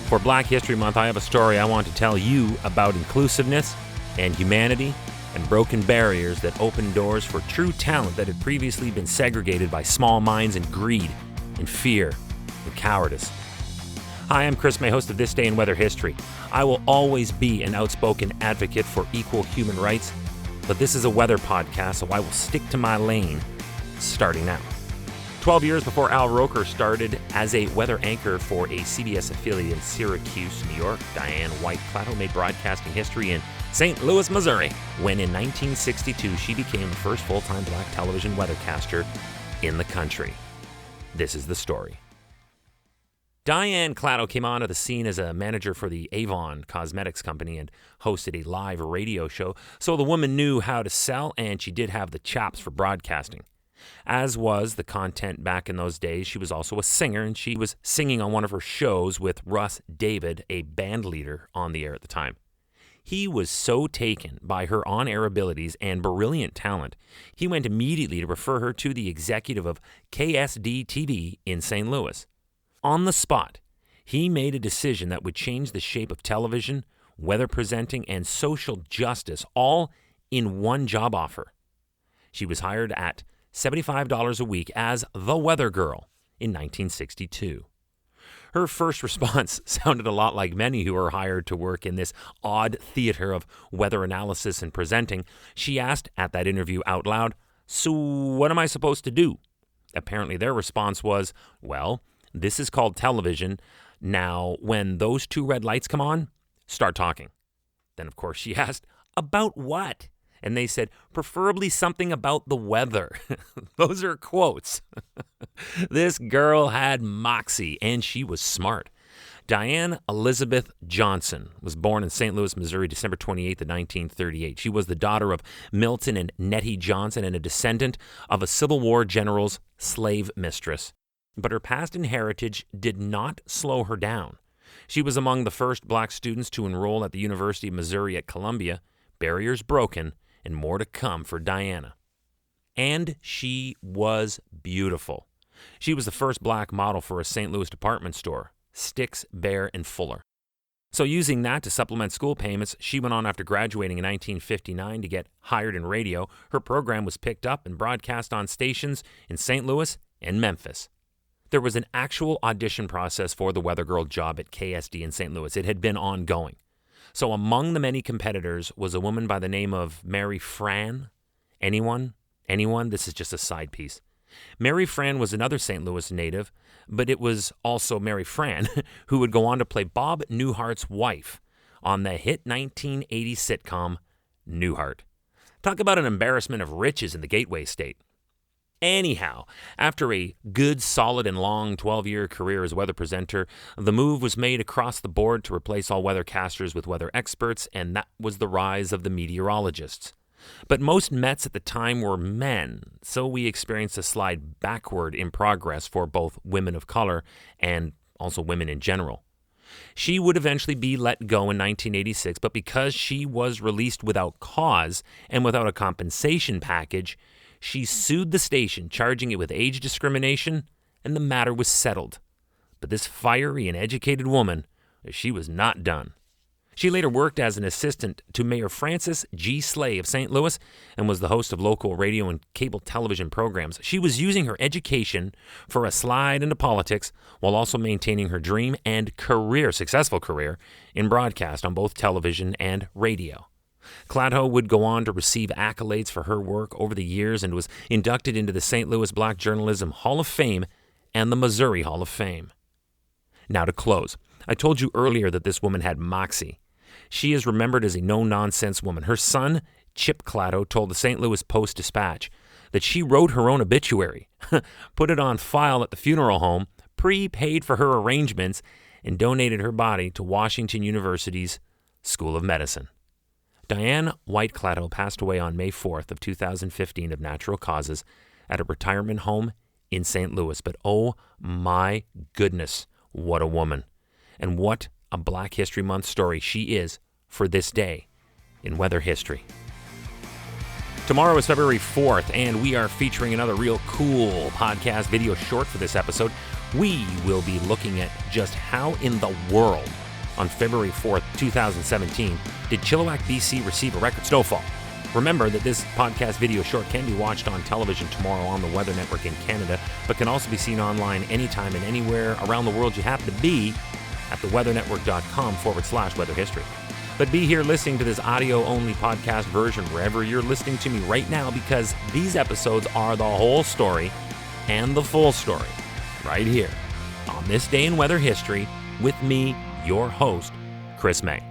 For Black History Month, I have a story I want to tell you about inclusiveness and humanity and broken barriers that open doors for true talent that had previously been segregated by small minds and greed and fear and cowardice. Hi, I'm Chris May, host of This Day in Weather History. I will always be an outspoken advocate for equal human rights, but this is a weather podcast, so I will stick to my lane starting now. 12 years before Al Roker started as a weather anchor for a CBS affiliate in Syracuse, New York, Diane White-Plateau made broadcasting history in St. Louis, Missouri, when in 1962 she became the first full-time black television weathercaster in the country. This is the story. Diane Clato came onto the scene as a manager for the Avon Cosmetics Company and hosted a live radio show, so the woman knew how to sell and she did have the chops for broadcasting. As was the content back in those days, she was also a singer, and she was singing on one of her shows with Russ David, a band leader on the air at the time. He was so taken by her on-air abilities and brilliant talent, he went immediately to refer her to the executive of KSD-TV in St. Louis. On the spot, he made a decision that would change the shape of television, weather presenting, and social justice, all in one job offer. She was hired at $75 a week as the weather girl in 1962. Her first response sounded a lot like many who are hired to work in this odd theater of weather analysis and presenting. She asked at that interview out loud, "So what am I supposed to do?" Apparently their response was, "Well, this is called television. Now, when those two red lights come on, start talking." Then, of course, she asked, "About what?" And they said, "Preferably something about the weather." Those are quotes. This girl had moxie, and she was smart. Diane Elizabeth Johnson was born in St. Louis, Missouri, December 28th of 1938. She was the daughter of Milton and Nettie Johnson and a descendant of a Civil War general's slave mistress. But her past and heritage did not slow her down. She was among the first black students to enroll at the University of Missouri at Columbia. Barriers broken, and more to come for Diana. And she was beautiful. She was the first black model for a St. Louis department store, Sticks, Bear, and Fuller. So using that to supplement school payments, she went on after graduating in 1959 to get hired in radio. Her program was picked up and broadcast on stations in St. Louis and Memphis. There was an actual audition process for the weather girl job at KSD in St. Louis. It had been ongoing. So among the many competitors was a woman by the name of Mary Fran. Anyone? This is just a side piece. Mary Fran was another St. Louis native, but it was also Mary Fran who would go on to play Bob Newhart's wife on the hit 1980 sitcom Newhart. Talk about an embarrassment of riches in the Gateway State. Anyhow, after a good, solid, and long 12-year career as weather presenter, the move was made across the board to replace all weathercasters with weather experts, and that was the rise of the meteorologists. But most Mets at the time were men, so we experienced a slide backward in progress for both women of color and also women in general. She would eventually be let go in 1986, but because she was released without cause and without a compensation package, she sued the station, charging it with age discrimination, and the matter was settled. But this fiery and educated woman, she was not done. She later worked as an assistant to Mayor Francis G. Slay of St. Louis and was the host of local radio and cable television programs. She was using her education for a slide into politics while also maintaining her dream and successful career in broadcast on both television and radio. Clato would go on to receive accolades for her work over the years and was inducted into the St. Louis Black Journalism Hall of Fame and the Missouri Hall of Fame. Now to close, I told you earlier that this woman had moxie. She is remembered as a no-nonsense woman. Her son, Chip Clato, told the St. Louis Post-Dispatch that she wrote her own obituary, put it on file at the funeral home, prepaid for her arrangements, and donated her body to Washington University's School of Medicine. Diane White-Clato passed away on May 4th of 2015 of natural causes at a retirement home in St. Louis. But oh my goodness, what a woman. And what a Black History Month story she is for this day in weather history. Tomorrow is February 4th, and we are featuring another real cool podcast video short for this episode. We will be looking at just how in the world, on February 4th, 2017, did Chilliwack, BC receive a record snowfall? Remember that this podcast video short can be watched on television tomorrow on the Weather Network in Canada, but can also be seen online anytime and anywhere around the world you happen to be at theweathernetwork.com/weather history. But be here listening to this audio-only podcast version wherever you're listening to me right now, because these episodes are the whole story and the full story right here on This Day in Weather History with me, your host, Chris May.